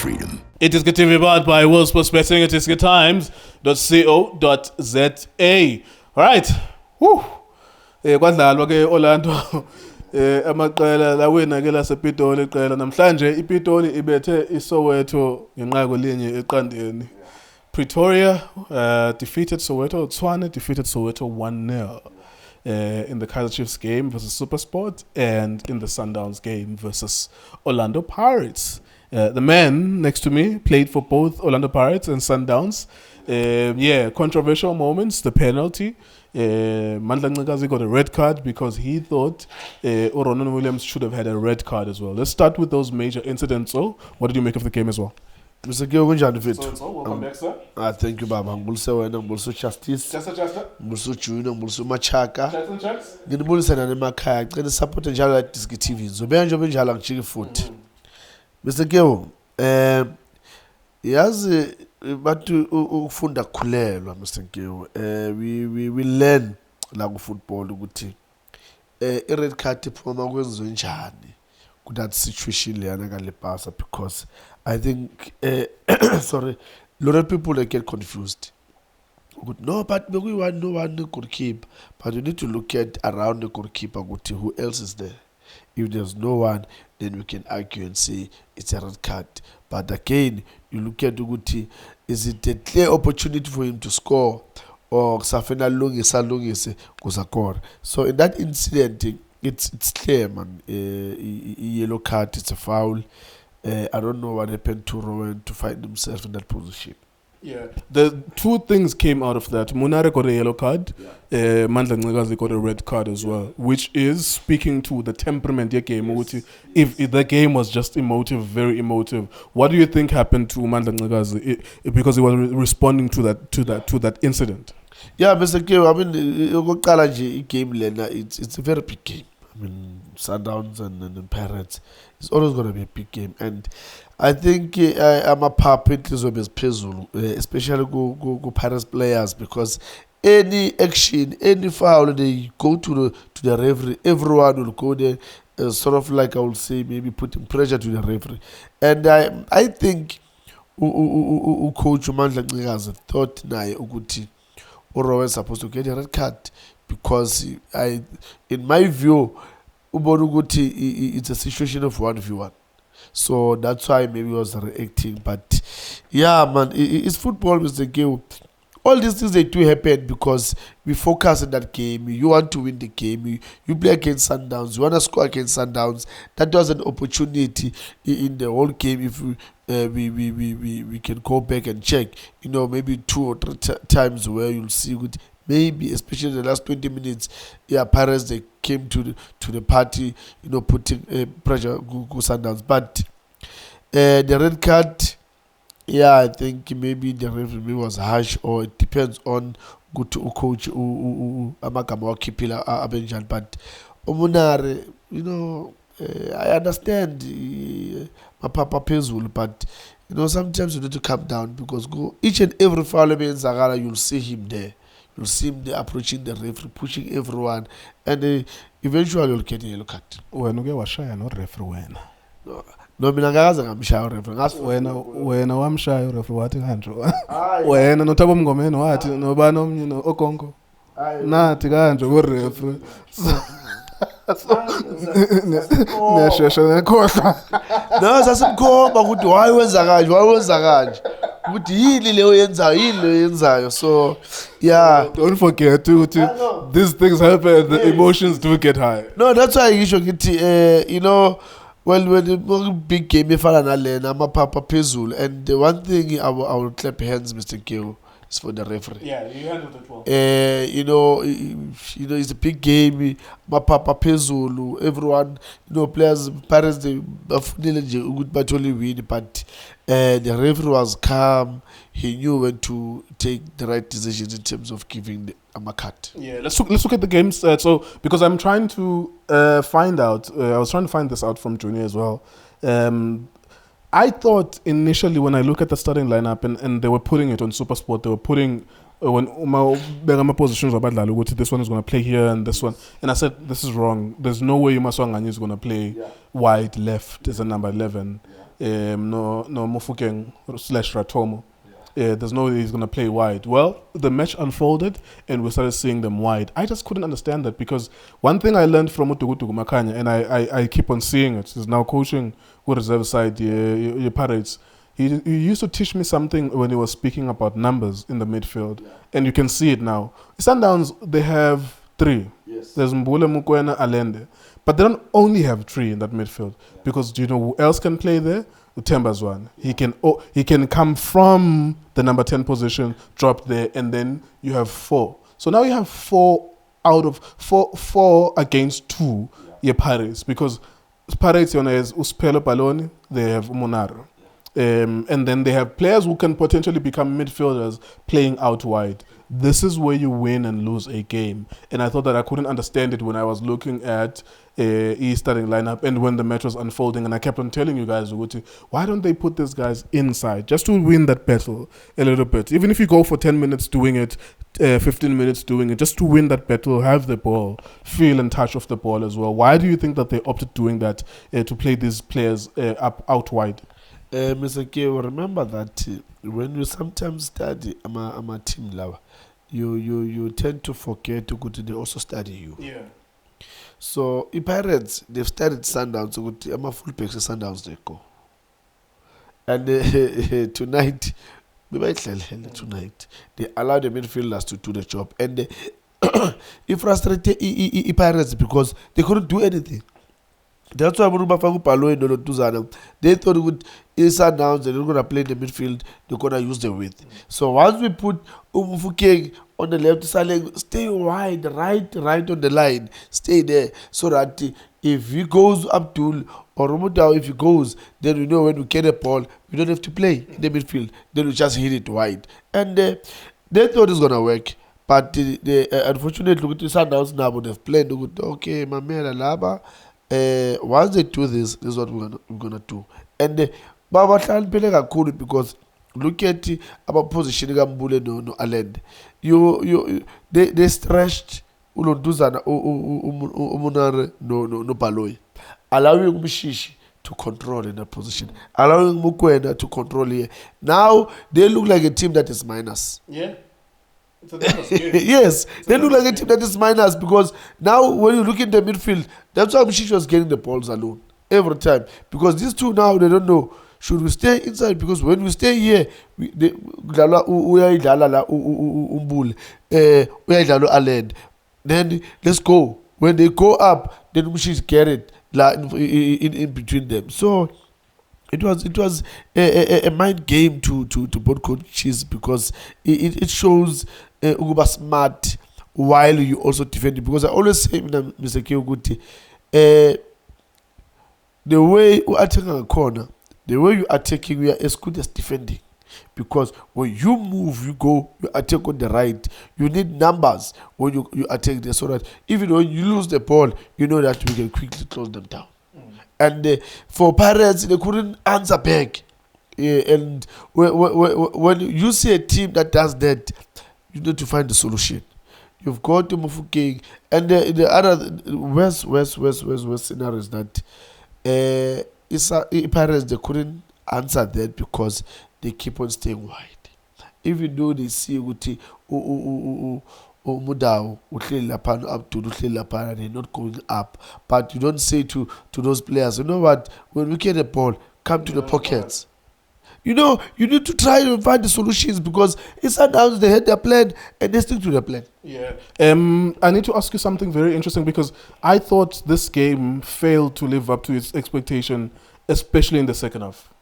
freedom. iDiskiTV powered by World Sports Betting at iDiskiTimes.co.za. Alright. Woo. Kwadlalwa ke Orlando amaqela lawina ke lasePitoli iqela namhlanje iPitoli ibethe iSoweto ngenqako linye eqandeni. Pretoria defeated Soweto. Tshwane defeated Soweto 1-0 in the Kaizer Chiefs game versus SuperSport and in the Sundowns game versus Orlando Pirates. The man next to me played for both Orlando Pirates and Sundowns. Controversial moments, the penalty. Mandla Ncikazi got a red card because he thought Ronan Williams should have had a red card as well. Let's start with those major incidents. So, what did you make of the game as well? Mr. Geo, welcome back, sir. Thank you, Baba. Mbulse wena, mbulse Justice, mbulse Junior, mbulse Machaka. Ngibulise nani emakhaya, ngicela support njalo iDiskiTV. Zobe nje benjalo ngijike futhi. Mr. Geo, yazi bathu ukufunda kukhulelwa Mr. Geo. We learn la ku football ukuthi red card iphuma kwenziwe njani ku that situation leyana ka Lepasa, because I think sorry, a lot of people they get confused. No, but we want no one goalkeeper, but you need to look at around the goalkeeper who else is there. If there's no one, then we can argue and say it's a red card. But again, you look at Uguti, is it a clear opportunity for him to score, or Safena Lungise Kusakor? So in that incident, it's clear, man. Yellow card, it's a foul. I don't know what happened to Rowan to find himself in that position. Yeah, the two things came out of that. Munare got a yellow card. Mandla Ncikazi got a red card as well, which is speaking to the temperament of the game. Yes. If the game was just emotive, very emotive, what do you think happened to Mandla Ncikazi because he was responding to that incident? Yeah, Mr. K, I mean, game it's a very big game. I mean, Sundowns and Pirates, it's always going to be a big game. And I think I'm a puppet, especially go Pirates players, because any action, any foul, they go to the referee, everyone will go there, sort of like I would say, maybe putting pressure to the referee. And I think Coach Mandla Ncikazi thought Uguti Oro was supposed to get a red card, because in my view, it's a situation of 1v1. So that's why maybe he was reacting. But yeah, man, it's football, Mr. Geo. All these things, they do happen because we focus on that game. You want to win the game. You play against Sundowns. You want to score against Sundowns. That was an opportunity in the whole game. If we can go back and check, maybe 2 or 3 times where you'll see good. Maybe, especially the last 20 minutes, Pirates, they came to the party, putting pressure go Sundowns. But the red card, I think maybe the referee was harsh, or it depends on good to coach Amakama Kipila Abenjan. But Omunare, I understand my Papa Pezul, but sometimes you need to calm down, because each and every foul in Zagara, you'll see him there. You'll see him there approaching the referee, pushing everyone, and eventually you'll get a yellow card. When you get shy, not referee when. No, I'm shy referee. When I'm shy referee, what handle? When no tabo mngomeni wathi no bano okonko. Na tikanjo go referee. Neshesha nekhohla. No, sasimkhomba ukuthi why wenza kanje. Ukuthi yini leyo yenzayo. So yeah, don't forget to these things happen, the emotions do get high. No, that's why you should get well, when the big game efana nalena amapapa phezulu, and the one thing I will clap hands, Mr. Geo, is for the referee. Yeah, you handled it well. It's a big game, amapapa phezulu, everyone, players, parents, they good but only win, but the referee was calm. He knew when to take the right decisions in terms of giving a cut. Yeah, let's look at the games. So because I'm trying to find out, I was trying to find this out from Junior as well. I thought initially when I look at the starting lineup and they were putting it on SuperSport, they were putting when positions were bad, this one is going to play here and this one, and I said this is wrong. There's no way Umaswangani is going to play wide left as a number 11. no Mofokeng / Ratomo. There's no way he's going to play wide. Well, the match unfolded and we started seeing them wide. I just couldn't understand that because one thing I learned from Utugutugu Makanya, and I keep on seeing it, he's now coaching with reserve side, Pirates. He used to teach me something when he was speaking about numbers in the midfield. And you can see it now. Sundowns, they have 3. Yes. There's Mbule, Mukwena, Alende. But they don't only have 3 in that midfield. Because do you know who else can play there? Utemba's one. He can come from the number 10 position, drop there, and then you have 4. So now you have 4 out of 4 against 2 Pirates, because Pirates is Uspelo Paloni, they have Monaro. And then they have players who can potentially become midfielders playing out wide. This is where you win and lose a game. And I thought that I couldn't understand it when I was looking at his starting lineup and when the match was unfolding. And I kept on telling you guys, why don't they put these guys inside just to win that battle a little bit? Even if you go for 10 minutes doing it, 15 minutes doing it, just to win that battle, have the ball, feel and touch off the ball as well. Why do you think that they opted doing that to play these players out wide? Mr. K, remember that when you sometimes study a team level, you tend to forget to go to they also study you. Yeah. So the Pirates, they've studied Sundowns, so I'm a full picture Sundowns they go. And tonight, they allow the midfielders to do the job. And it frustrated the Pirates because they couldn't do anything. That's why they thought it's Sundowns, they're not going to play in the midfield, they're going to use the width. So once we put Mufokeng on the left, Saleng, stay wide, right on the line, stay there, so that if he goes Abdul or Romudao, if he goes, then we know when we get a ball, we don't have to play in the midfield, then we just hit it wide. And they thought it's going to work. But unfortunately, look at the Sundowns now, but they've played, okay, Mamela Laba. Once they do this is what we're gonna do. And because look at about position no Alend. They stretched Ulonduzana Umunare no Paloi, allowing Mishishi to control in that position, allowing Mukwena to control here. Now they look like a team that is minus. Yeah. Yes, they look like a team that is minus because now when you look at the midfield, that's why Mishish was getting the balls alone every time. Because these two now, they don't know, should we stay inside? Because when we stay here, we then let's go. When they go up, then Mishish get it in between them. So it was a mind game to both coaches because it shows Uguba smart while you also defend it. Because I always say, Mr. Kyoguti, the way you are taking a corner, the way you are taking, we are as good as defending. Because when you move, you attack on the right. You need numbers when you attack there, so that even when you lose the ball, you know that we can quickly close them down. And for Pirates, they couldn't answer back. And when you see a team that does that, you need to find the solution. You've got to Mufokeng. And the other worst scenario is that Pirates, they couldn't answer that because they keep on staying wide. Even though they see Mudao, Abdul, they're not going up. But you don't say to those players, you know what, when we get the ball, come to the pockets. You know, you need to try and find the solutions because it's announced they had their plan and they stick to their plan. Yeah. I need to ask you something very interesting because I thought this game failed to live up to its expectation, especially in the second half.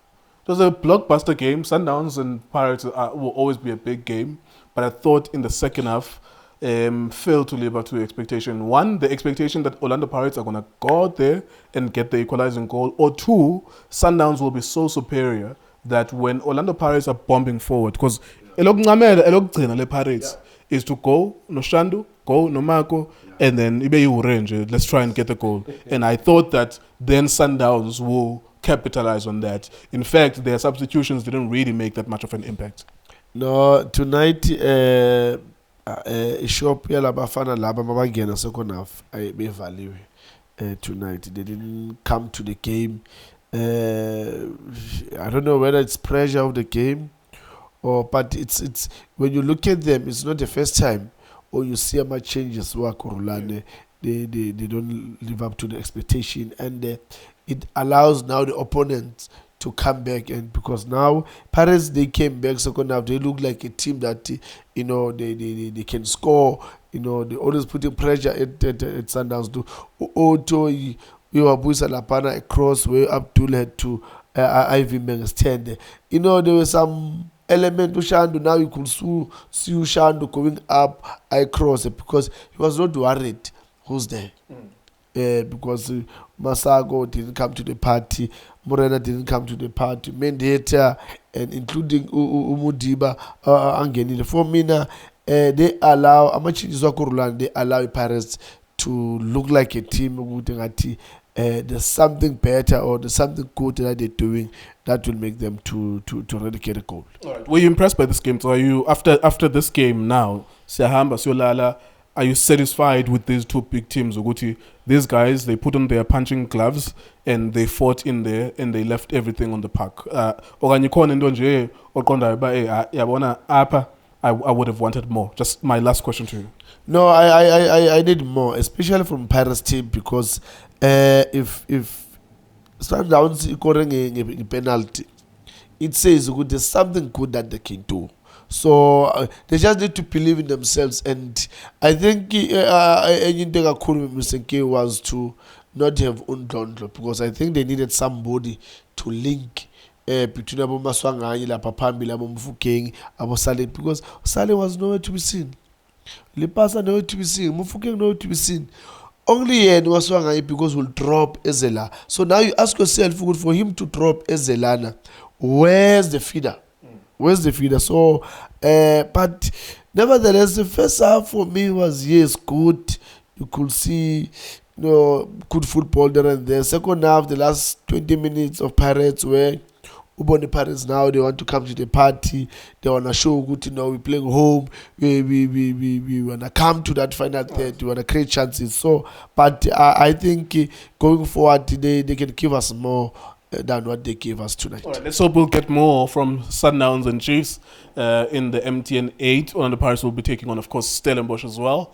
It was a blockbuster game. Sundowns and Pirates will always be a big game. But I thought in the second half, failed to live up to expectation. One, the expectation that Orlando Pirates are going to go out there and get the equalizing goal. Or two, Sundowns will be so superior that when Orlando Pirates are bombing forward, because the Pirates is to go, no Shandu, go, no Marco, and then let's try and get the goal. And I thought that then Sundowns will capitalize on that. In fact, their substitutions didn't really make that much of an impact. No, tonight, shop Bafana Laba second half, I may value tonight. They didn't come to the game I don't know whether it's pressure of the game, but it's when you look at them, it's not the first time, or you see how much changes work Rulane. They don't live up to the expectation, and it allows now the opponents to come back, and because now Paris they came back second half, they look like a team that they can score. They always putting pressure at Sundowns. Do Otto you were Buisa Lapana across where Abdul had to Ivy stand. There was some element to Shandu. Now you could see Shandu going up across it because he was not worried who's there. Because Masago didn't come to the party, Morena didn't come to the party, Mendieta and including Umudiba Angeni. For Mina, they allow they allow Paris to look like a team. There's something better or there's something good that they're doing that will make them to eradicate a goal. All right. Were you impressed by this game? So are you after this game now, Sihamba Siolala? Are you satisfied with these two big teams? Uguti, these guys, they put on their punching gloves and they fought in there and they left everything on the park. I would have wanted more. Just my last question to you. No, I need more, especially from Paris team, because if Sundowns scoring a penalty, it says there's something good that they can do. So they just need to believe in themselves, and I think was to not have Undlondlo, because I think they needed somebody to link between Abo Maswanganyi, La Papambi, Abo Mufukeng, Abo Saleng, because Saleng was nowhere to be seen. Lepasa nowhere to be seen. Mufukeng nowhere to be seen. Only Maswanganyi because will drop Ezela. So now you ask yourself, for him to drop Ezelana, where's the feeder? Where's the feeder? So, but nevertheless, the first half for me was, yes, good. You could see, good football there and there. Second half, the last 20 minutes of Pirates, where Uboni Pirates now, they want to come to the party. They want to show good, we're playing home. We want to come to that final third. We want to create chances. So, but I think going forward, they can give us more than what they gave us tonight. All right, let's hope we'll get more from Sundowns and Chiefs in the MTN 8. Orlando Pirates will be taking on, of course, Stellenbosch as well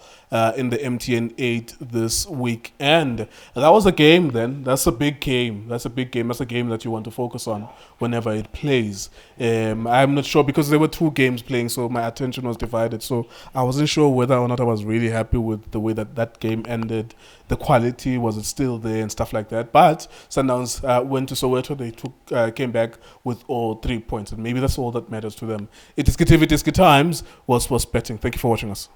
in the MTN 8 this week. And that was a game then. That's a big game. That's a big game. That's a game that you want to focus on whenever it plays. I'm not sure because there were two games playing, so my attention was divided. So I wasn't sure whether or not I was really happy with the way that game ended. The quality, was it still there and stuff like that. But Sundowns went to Soweto. They came back with all 3 points. And maybe that's all that matters to them. iDiskiTV, Diski Times was betting. Thank you for watching us.